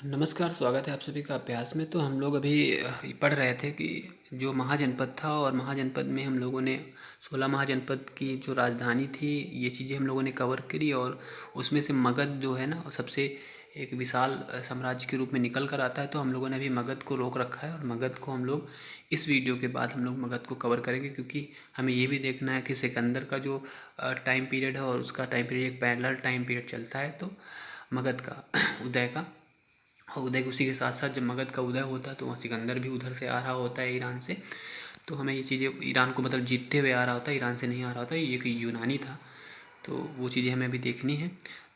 नमस्कार, स्वागत है आप सभी का अभ्यास में। तो हम लोग अभी पढ़ रहे थे कि जो महाजनपद था और महाजनपद में हम लोगों ने 16 महाजनपद की जो राजधानी थी, ये चीज़ें हम लोगों ने कवर करी। और उसमें से मगध जो है ना, वो सबसे एक विशाल साम्राज्य के रूप में निकल कर आता है। तो हम लोगों ने अभी मगध को रोक रखा है और मगध को हम लोग इस वीडियो के बाद हम लोग मगध को कवर करेंगे, क्योंकि हमें ये भी देखना है कि सिकंदर का जो टाइम पीरियड है और उसका टाइम पीरियड एक पैरेलल टाइम पीरियड चलता है। तो मगध का उदय का, और उदय उसी के साथ साथ जब मगध का उदय होता है तो वहाँ सिकंदर भी उधर से आ रहा होता है, ईरान से। तो हमें ये चीज़ें, ईरान को मतलब जीतते हुए आ रहा होता है, ईरान से नहीं आ रहा होता है, ये एक यूनानी था। तो वो चीज़ें हमें अभी देखनी है।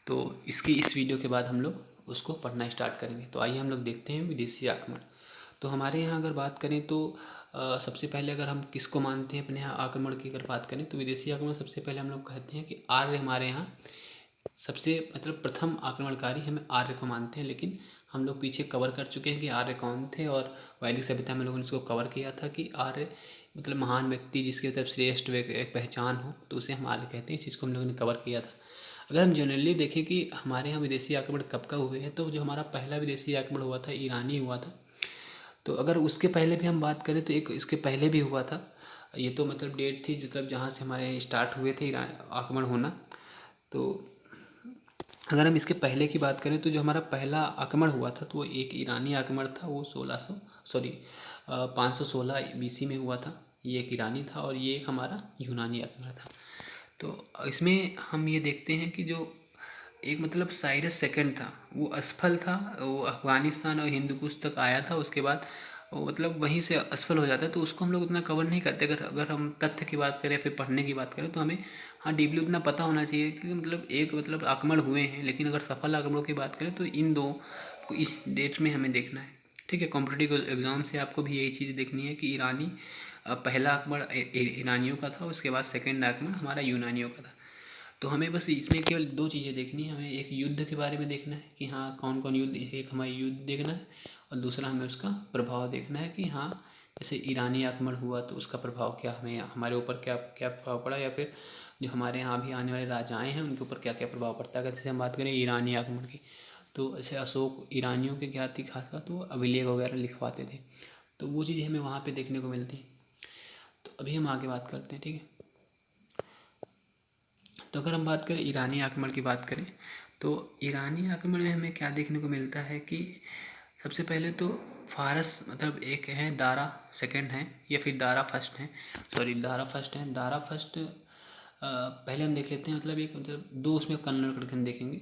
तो इसकी इस वीडियो के बाद हम लोग उसको पढ़ना स्टार्ट करेंगे। तो आइए हम लोग देखते हैं विदेशी आक्रमण। तो हमारे यहाँ अगर बात करें तो सबसे पहले अगर हम किसको मानते हैं अपने यहाँ आक्रमण की अगर बात करें तो विदेशी आक्रमण सबसे पहले हम लोग कहते हैं कि आर्य हमारे यहाँ सबसे मतलब प्रथम आक्रमणकारी हम आर्य को मानते हैं। लेकिन हम लोग पीछे कवर कर चुके हैं कि आर्य कौन थे, और वैदिक सभ्यता में लोगों ने इसको कवर किया था कि आर्य मतलब महान व्यक्ति जिसके तरफ श्रेष्ठ एक पहचान हो, तो उसे हम आर्य कहते हैं। इस चीज़ को हम लोगों ने कवर किया था। अगर हम जनरली देखें कि हमारे यहाँ विदेशी आक्रमण कब का हुए हैं, तो जो हमारा पहला विदेशी आक्रमण हुआ था ईरानी हुआ था। तो अगर उसके पहले भी हम बात करें तो एक इसके पहले भी हुआ था। ये तो मतलब डेट थी मतलब जहाँ से हमारे यहाँ स्टार्ट हुए थे ईरान आक्रमण होना। तो अगर हम इसके पहले की बात करें तो जो हमारा पहला आक्रमण हुआ था तो वो एक ईरानी आक्रमण था। वो 516 बीसी में हुआ था। ये एक ईरानी था और ये एक हमारा यूनानी आक्रमण था। तो इसमें हम ये देखते हैं कि जो एक मतलब साइरस सेकंड था वो असफल था। वो अफ़गानिस्तान और हिंदुकुश तक आया था, उसके बाद वो मतलब वहीं से असफल हो जाता है। तो उसको हम लोग उतना कवर नहीं करते। अगर अगर हम तथ्य की बात करें फिर पढ़ने की बात करें तो हमें हाँ डीपली उतना पता होना चाहिए कि मतलब एक मतलब आक्रमण हुए हैं। लेकिन अगर सफल आक्रमणों की बात करें तो इन दो को इस डेट में हमें देखना है। ठीक है, कॉम्पिटिटिव एग्जाम से आपको भी यही चीज़ देखनी है कि ईरानी पहला आक्रमण ईरानियों का था, उसके बाद सेकेंड आक्रमण हमारा यूनानियों का था। तो हमें बस इसमें केवल दो चीज़ें देखनी है। हमें एक युद्ध के बारे में देखना है कि हाँ कौन कौन युद्ध, एक हमें युद्ध देखना है और दूसरा हमें उसका प्रभाव देखना है कि हाँ जैसे ईरानी आक्रमण हुआ तो उसका प्रभाव क्या हमें हमारे ऊपर क्या क्या प्रभाव पड़ा, या फिर जो हमारे यहाँ भी आने वाले राजाएँ हैं उनके ऊपर क्या क्या प्रभाव पड़ता है। अगर जैसे हम बात करें ईरानी आक्रमण की, तो जैसे अशोक ईरानियों के क्या थी खास तो अभिलेख वगैरह लिखवाते थे। तो वो चीज़ें हमें वहाँ पर देखने को मिलती हैं। तो अभी हम आगे बात करते हैं, ठीक है। तो अगर हम बात करें ईरानी आक्रमण की बात करें तो ईरानी आक्रमण में हमें क्या देखने को मिलता है कि सबसे पहले तो फारस मतलब एक है, दारा सेकंड है या फिर दारा फर्स्ट है, सॉरी दारा फर्स्ट है। दारा फर्स्ट पहले हम देख लेते हैं। मतलब एक मतलब दो उसमें कन्वर्ट करके हम देखेंगे।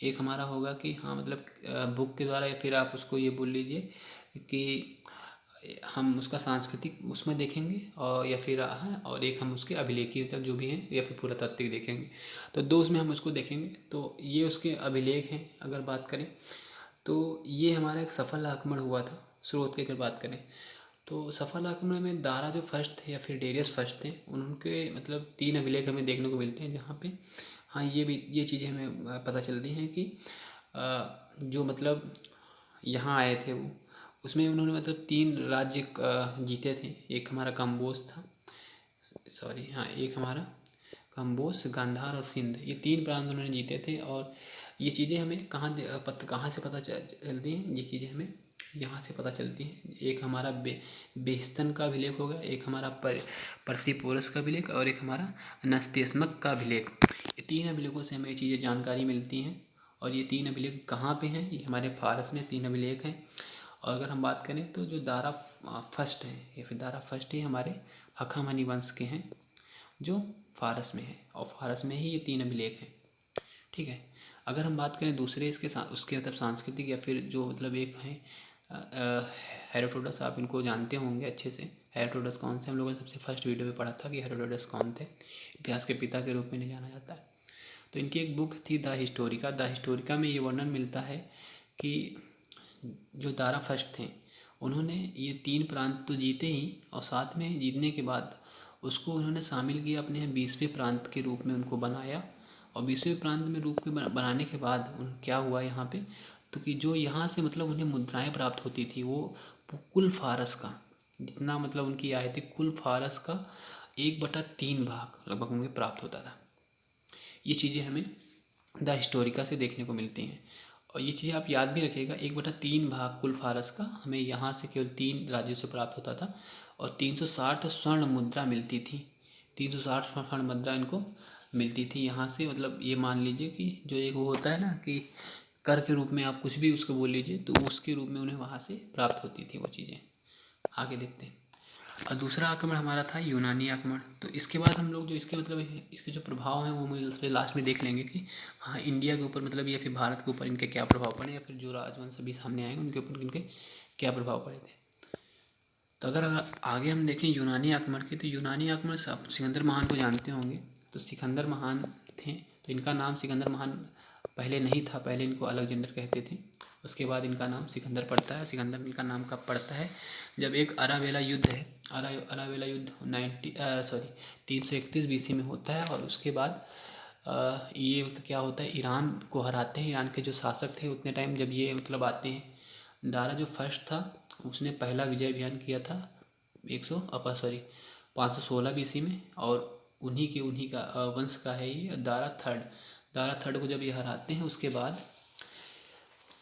एक हमारा होगा कि हाँ मतलब बुक के द्वारा, या फिर आप उसको ये बोल लीजिए कि हम उसका सांस्कृतिक उसमें देखेंगे, और या फिर और एक हम उसके अभिलेखीय तक जो भी हैं या फिर पुरातात्विक देखेंगे। तो दो उसमें हम उसको देखेंगे। तो ये उसके अभिलेख हैं अगर बात करें तो ये हमारा एक सफल आक्रमण हुआ था। स्रोत की अगर बात करें तो सफल आक्रमण में दारा जो फर्स्ट थे या फिर डेरियस फर्स्ट थे, उनके मतलब 3 अभिलेख हमें देखने को मिलते हैं, जहाँ पे हाँ ये चीज़ें हमें पता चलती हैं कि जो मतलब यहाँ आए थे वो, उसमें उन्होंने मतलब 3 राज्य जीते थे। एक हमारा कंबोज था, सॉरी हाँ एक हमारा कंबोज, गांधार और सिंध, ये 3 प्रांत उन्होंने जीते थे। और ये चीज़ें हमें कहाँ से पता चलती हैं, ये चीज़ें हमें यहाँ से पता चलती हैं। एक हमारा बेस्तन का अभिलेख होगा, एक हमारा परसिपोरस का अभिलेख और एक हमारा नस्तेस्मक का अभिलेख। ये 3 अभिलेखों से हमें ये चीज़ें जानकारी मिलती हैं। और ये 3 अभिलेख कहाँ पे हैं, ये हमारे फारस में 3 अभिलेख हैं। और अगर हम बात करें तो जो दारा फर्स्ट है या फिर दारा फर्स्ट ही हमारे हखामनी वंश के हैं, जो फारस में है, और फारस में ही ये 3 अभिलेख हैं, ठीक है। अगर हम बात करें दूसरे इसके उसके मतलब सांस्कृतिक या फिर जो मतलब एक हैं हेरोडोटस, आप इनको जानते होंगे अच्छे से। हेरोडोटस कौन से, हम लोगों ने सबसे फर्स्ट वीडियो में पढ़ा था कि हेरोडोटस कौन थे, इतिहास के पिता के रूप में नहीं जाना जाता है। तो इनकी एक बुक थी द हिस्टोरिका। द हिस्टोरिका में ये वर्णन मिलता है कि जो दारा फर्स्ट थे उन्होंने ये 3 प्रांत तो जीते ही, और साथ में जीतने के बाद उसको उन्होंने शामिल किया अपने 20वें प्रांत के रूप में उनको बनाया। और 20वें प्रांत में रूप में बनाने के बाद उन क्या हुआ यहाँ पे, तो कि जो यहाँ से मतलब उन्हें मुद्राएं प्राप्त होती थी वो कुल फारस का जितना मतलब उनकी आय थी, कुल फारस का 1/3 भाग लगभग उन्हें प्राप्त होता था। ये चीज़ें हमें द हिस्टोरिका से देखने को मिलती हैं। और ये चीज़ आप याद भी रखिएगा, 1/3 भाग कुल फारस का हमें यहाँ से केवल 3 राज्यों से प्राप्त होता था और 360 स्वर्ण मुद्रा मिलती थी। 360 स्वर्ण मुद्रा इनको मिलती थी यहाँ से। मतलब ये मान लीजिए कि जो एक वो होता है ना कि कर के रूप में आप कुछ भी उसको बोल लीजिए, तो उसके रूप में उन्हें वहाँ से प्राप्त होती थी वो चीज़ें। आगे देखते हैं। और दूसरा आक्रमण हमारा था यूनानी आक्रमण। तो इसके बाद हम लोग जो इसके मतलब इसके जो प्रभाव हैं वो मुझे लास्ट में देख लेंगे कि हाँ इंडिया के ऊपर मतलब या फिर भारत के ऊपर इनके क्या प्रभाव पड़े, या फिर जो राजवंश अभी सामने आएंगे उनके ऊपर इनके क्या प्रभाव पड़े थे। तो अगर आगे हम देखें यूनानी आक्रमण की, तो यूनानी आक्रमण आप सिकंदर महान को जानते होंगे। तो सिकंदर महान थे, तो इनका नाम सिकंदर महान पहले नहीं था, पहले इनको अलेक्जेंडर कहते थे। उसके बाद इनका नाम सिकंदर पड़ता है। सिकंदर इनका नाम कब पड़ता है, जब एक अरावेला युद्ध है, अरावेला युद्ध 331 BC में होता है। और उसके बाद ये क्या होता है, ईरान को हराते हैं। ईरान के जो शासक थे उतने टाइम जब ये मतलब आते हैं, दारा जो फर्स्ट था उसने पहला विजय अभियान किया था 516 BC में, और उन्हीं का वंश का है ये दारा थर्ड को जब ये हराते हैं उसके बाद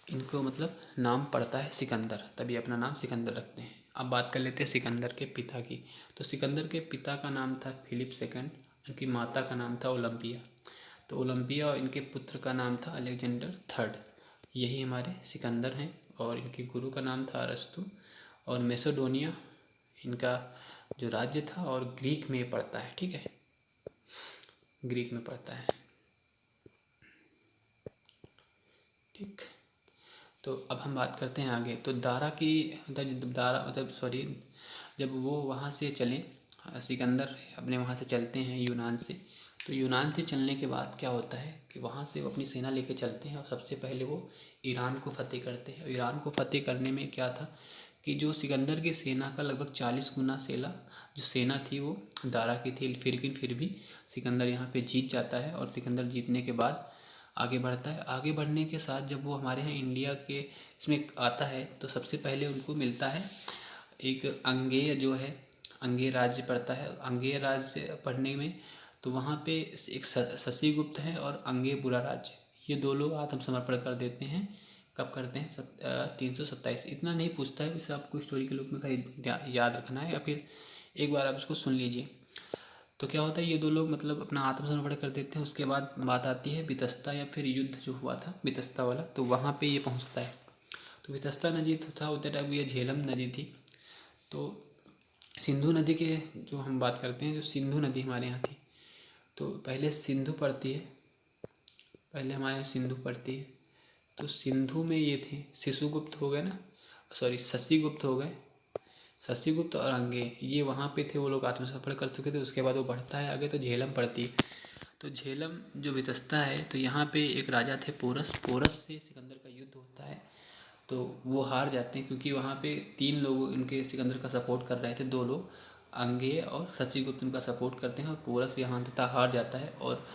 इनको मतलब नाम पड़ता है सिकंदर, तभी अपना नाम सिकंदर रखते हैं। अब बात कर लेते हैं सिकंदर के पिता की। तो सिकंदर के पिता का नाम था फिलिप सेकंड, इनकी माता का नाम था ओलंपिया। तो ओलंपिया और इनके पुत्र का नाम था अलेक्जेंडर थर्ड। यही हमारे सिकंदर हैं। और इनके गुरु का नाम था अरस्तु। और मैसेडोनिया इनका जो राज्य था, और ग्रीक में पड़ता है, ठीक है, ग्रीक में पड़ता है, ठीक। तो अब हम बात करते हैं आगे। तो दारा की जब वो वहाँ से चले, सिकंदर अपने वहाँ से चलते हैं यूनान से। तो यूनान से चलने के बाद क्या होता है कि वहाँ से वो अपनी सेना लेके चलते हैं और सबसे पहले वो ईरान को फतेह करते हैं। ईरान को फतेह करने में क्या था कि जो सिकंदर की सेना का लगभग 40 गुना जो सेना थी वो दारा की थी। फिर भी सिकंदर यहाँ पे जीत जाता है। और सिकंदर जीतने के बाद आगे बढ़ता है। आगे बढ़ने के साथ जब वो हमारे यहाँ इंडिया के इसमें आता है, तो सबसे पहले उनको मिलता है एक अंगेय जो है, अंगेय राज्य पड़ता है। अंगेय राज्य पढ़ने में तो वहाँ पे एक शशिगुप्त है और अंगेय बुरा राज्य, ये दो लोग आत्मसमर्पण कर देते हैं। कब करते हैं, 327। इतना नहीं पूछता है, इसे आपको स्टोरी के रूप में खाली याद रखना है, या फिर एक बार आप इसको सुन लीजिए। तो क्या होता है, ये दो लोग मतलब अपना आत्मसमर्पण कर देते हैं। उसके बाद बात आती है वितस्ता या फिर युद्ध जो हुआ था वितस्ता वाला, तो वहाँ पे ये पहुँचता है। तो वितस्ता नदी तो था उतने टाइम, ये झेलम नदी थी। तो सिंधु नदी के जो हम बात करते हैं, जो सिंधु नदी हमारे यहाँ थी, तो पहले सिंधु पड़ती है, पहले हमारे यहाँ सिंधु पड़ती है। तो सिंधु में ये थे, शिशुगुप्त हो गए ना, सॉरी शशिगुप्त हो गए, शशिगुप्त और अंगे ये वहाँ पे थे, वो लोग आत्मसमर्पण कर चुके थे। उसके बाद वो बढ़ता है आगे तो झेलम पड़ती है। तो झेलम जो वितस्ता है, तो यहाँ पे एक राजा थे पोरस, पोरस से सिकंदर का युद्ध होता है। तो वो हार जाते हैं क्योंकि वहाँ पे 3 लोग उनके सिकंदर का सपोर्ट कर रहे थे, 2 लोग अंगेय और शशिगुप्त उनका सपोर्ट करते हैं, और पोरस यहाँ अंततः हार जाता है। और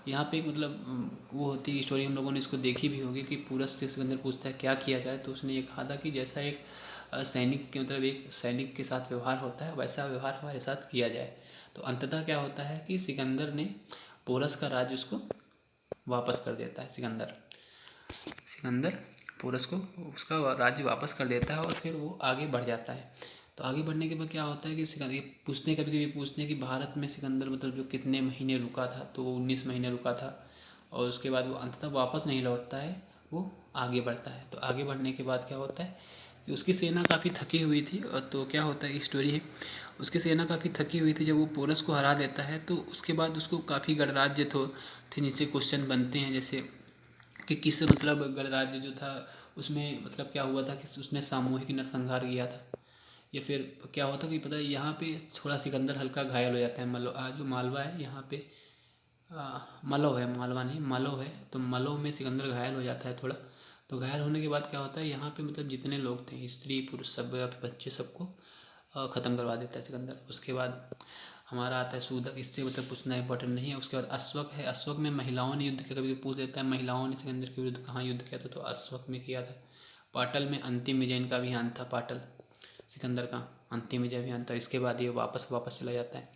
यहाँ पे मतलब वो होती है स्टोरी, हम लोगों ने इसको देखी भी होगी कि पोरस से सिकंदर पूछता है क्या किया जाए, तो उसने ये कहा था कि जैसा एक सैनिक के मतलब एक सैनिक के साथ व्यवहार होता है वैसा व्यवहार हमारे साथ किया जाए। तो अंततः क्या होता है कि सिकंदर ने पोरस का राज्य उसको वापस कर देता है। सिकंदर पोरस को उसका राज्य वापस कर देता है और फिर वो आगे बढ़ जाता है। तो आगे बढ़ने के बाद क्या होता है कि सिकंदर पूछते हैं, कभी कभी पूछते हैं कि भारत में सिकंदर मतलब जो कितने महीने रुका था, तो वो 19 महीने रुका था। और उसके बाद वो अंततः वापस नहीं लौटता है, वो आगे बढ़ता है। तो आगे बढ़ने के बाद क्या होता है कि उसकी सेना काफ़ी थकी हुई थी। और तो क्या होता है, स्टोरी है, उसकी सेना काफ़ी थकी हुई थी। जब वो पोरस को हरा देता है तो उसके बाद उसको काफ़ी गणराज्य थे जिससे क्वेश्चन बनते हैं, जैसे कि किस मतलब गणराज्य जो था उसमें मतलब क्या हुआ था कि उसने सामूहिक नरसंहार किया था, या फिर क्या हुआ था कि पता है यहाँ पे थोड़ा सिकंदर हल्का घायल हो जाता है। जो मालवा है यहाँ पे मलव है, मालवा नहीं मलव है। तो मलव में सिकंदर घायल हो जाता है थोड़ा। तो घायल होने के बाद क्या होता है, यहाँ पे मतलब जितने लोग थे स्त्री पुरुष सब या फिर बच्चे सबको ख़त्म करवा देता है सिकंदर। उसके बाद हमारा आता है सूदक, इससे मतलब पूछना इंपॉर्टेंट नहीं है। उसके बाद अश्वक है, अश्वक में महिलाओं ने युद्ध किया, कभी पूछ देता है महिलाओं ने सिकंदर के विरुद्ध कहाँ युद्ध किया था, तो अश्वक में किया था। पाटल में अंतिम विजय इनका अभियान था, पाटल सिकंदर का अंतिम विजय अभियान था। इसके बाद ये वापस चला जाता है।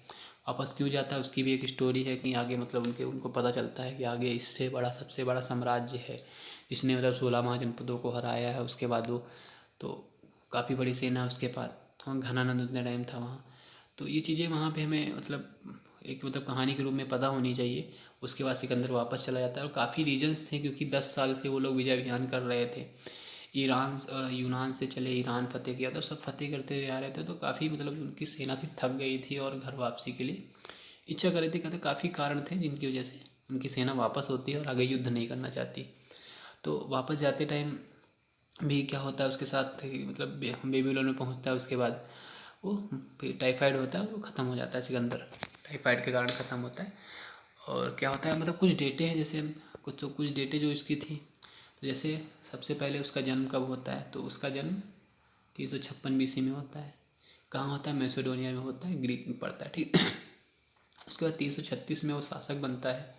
वापस क्यों जाता है उसकी भी एक स्टोरी है कि आगे मतलब उनको पता चलता है कि आगे इससे बड़ा सबसे बड़ा साम्राज्य है जिसने मतलब 16 महाजनपदों को हराया है। उसके बाद वो तो काफ़ी बड़ी सेना उसके पास, और घनानंद उतने टाइम था वहाँ। तो ये चीज़ें वहाँ पे हमें मतलब एक मतलब कहानी के रूप में पता होनी चाहिए। उसके बाद सिकंदर वापस चला जाता है, और काफ़ी रीजन्स थे क्योंकि 10 साल से वो लोग विजय अभियान कर रहे थे। यूनान से चले ईरान फतेह किया, तो सब फतेह करते हुए आ रहे थे, तो काफ़ी मतलब उनकी सेना थी थक गई थी और घर वापसी के लिए इच्छा कर रही थी। कहते काफ़ी कारण थे जिनकी वजह से उनकी सेना वापस होती है और आगे युद्ध नहीं करना चाहती। तो वापस जाते टाइम भी क्या होता है उसके साथ मतलब बेबीलोन में पहुंचता है। उसके बाद वो फिर टाइफाइड होता है, वो ख़त्म हो जाता है। सिकंदर टाइफाइड के कारण ख़त्म होता है। और क्या होता है मतलब कुछ डेटे हैं, जैसे कुछ डेटे जो इसकी थी, तो जैसे सबसे पहले उसका जन्म कब होता है, तो उसका जन्म 356 BC में होता है। कहाँ होता है? मैसेडोनिया में होता है, ग्रीक में पड़ता है, ठीक। उसके बाद 336 में वो शासक बनता है,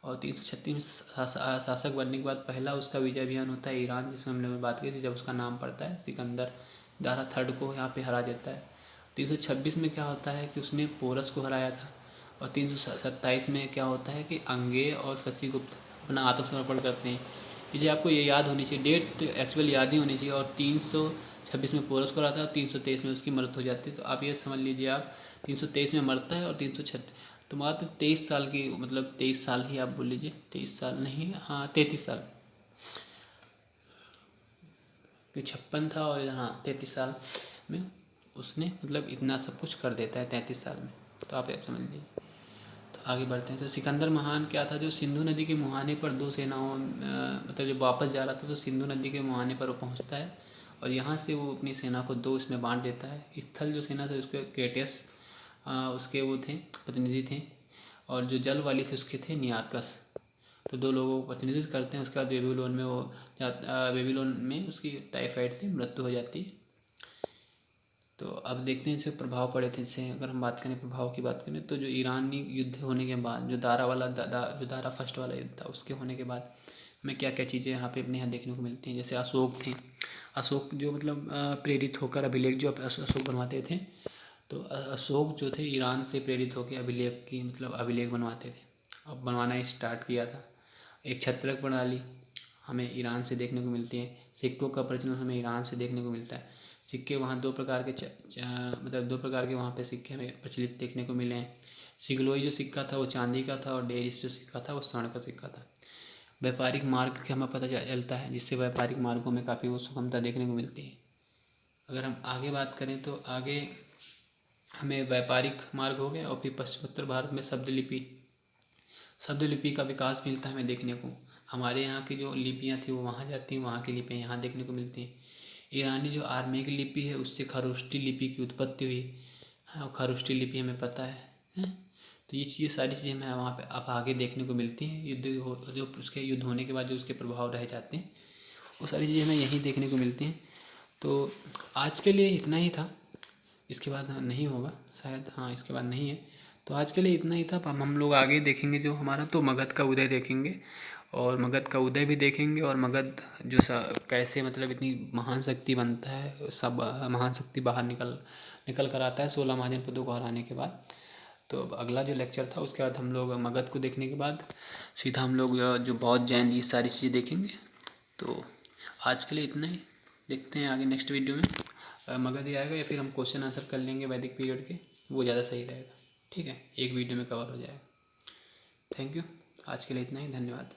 और 336 में शासक बनने के बाद पहला उसका विजय अभियान होता है ईरान, जिसमें हमने बात की थी, जब उसका नाम पड़ता है सिकंदर दारा थर्ड को यहाँ पे हरा देता है। 326 में क्या होता है कि उसने पोरस को हराया था, और 327 में क्या होता है कि अंगे और शशिगुप्त अपना आत्मसमर्पण करते हैं। ये आपको ये याद होनी चाहिए, डेट तो एक्चुअल याद ही होनी चाहिए। और 326 में पोरस को हराता है और 323 में उसकी मृत्यु हो जाती है। तो आप ये समझ लीजिए, आप 323 में मरता है और 336, तो मात्र 23 साल की, मतलब 23 साल ही आप बोल लीजिए, 23 साल नहीं, हाँ 33 साल, 56 था और हाँ 33 साल में उसने मतलब इतना सब कुछ कर देता है 33 साल में। तो आप समझ लीजिए। तो आगे बढ़ते हैं। तो सिकंदर महान क्या था, जो सिंधु नदी के मुहाने पर दो सेनाओं मतलब जब वापस जा रहा था तो सिंधु नदी के मुहाने पर वो पहुंचता है, और यहाँ से वो अपनी सेना को दो इसमें बांट देता है। स्थल जो सेना थी उसके क्रेटियस उसके वो थे, प्रतिनिधि थे, और जो जल वाली थी उसके थे नियार्कस। तो दो लोगों को प्रतिनिधित्व करते हैं। उसके बाद बेबीलोन में उसकी टाइफाइड से मृत्यु हो जाती है। तो अब देखते हैं इससे प्रभाव पड़े थे। इससे अगर हम बात करें, प्रभाव की बात करें, तो जो ईरानी युद्ध होने के बाद, जो दारा फर्स्ट वाला युद्ध था, उसके होने के बाद हमें क्या क्या चीज़ें यहाँ पे अपने यहाँ देखने को मिलती हैं। जैसे अशोक थे, अशोक जो मतलब प्रेरित होकर अभिलेख जो अशोक बनवाते थे, तो अशोक जो थे ईरान से प्रेरित होकर अभिलेख की मतलब अभिलेख बनवाते थे, अब बनवाना स्टार्ट किया था। एक छत्रक प्रणाली हमें ईरान से देखने को मिलती है। सिक्कों का प्रचलन हमें ईरान से देखने को मिलता है। सिक्के वहाँ दो प्रकार के मतलब दो प्रकार के वहाँ पे सिक्के हमें प्रचलित देखने को मिले हैं। सिगलोई जो सिक्का था वो चांदी का था, और डेरिस जो सिक्का था वो स्वर्ण का सिक्का था। व्यापारिक मार्ग के हमें पता चलता है, जिससे व्यापारिक मार्गों में काफ़ी वो सुगमता देखने को मिलती है। अगर हम आगे बात करें तो आगे हमें व्यापारिक मार्ग हो गया, और फिर पश्चिमोत्तर भारत में शब्द लिपि का विकास मिलता है हमें देखने को। हमारे यहाँ की जो लिपियाँ थी वो वहाँ जाती हैं, वहाँ की लिपियाँ यहाँ देखने को मिलती हैं। ईरानी जो आर्मेनिक लिपि है उससे खरोष्टी लिपि की उत्पत्ति हुई। हाँ, खरोष्टी लिपि हमें पता है। तो ये सारी चीज़ें हमें वहाँ पे अब आगे देखने को मिलती हैं। जो उसके युद्ध होने के बाद जो उसके प्रभाव रह जाते हैं, वो सारी चीज़ें हमें यहीं देखने को मिलती हैं। तो आज के लिए इतना ही था, इसके बाद नहीं होगा शायद, हाँ इसके बाद नहीं है। तो आज के लिए इतना ही था। अब हम लोग आगे देखेंगे जो हमारा, तो मगध का उदय देखेंगे, और मगध का उदय भी देखेंगे, और मगध जो कैसे मतलब इतनी महान शक्ति बनता है, सब महान शक्ति बाहर निकल कर आता है 16 महाजनपदों को हराने के बाद। तो अब अगला जो लेक्चर था उसके बाद हम लोग मगध को देखने के बाद सीधा हम लोग जो बौद्ध जैन ये सारी चीज़ें देखेंगे। तो आज के लिए इतना ही, देखते हैं आगे नेक्स्ट वीडियो में मगध ही आएगा, या फिर हम क्वेश्चन आंसर कर लेंगे वैदिक पीरियड के, वो ज़्यादा सही रहेगा। ठीक है, एक वीडियो में कवर हो जाएगा। थैंक यू, आज के लिए इतना ही, धन्यवाद।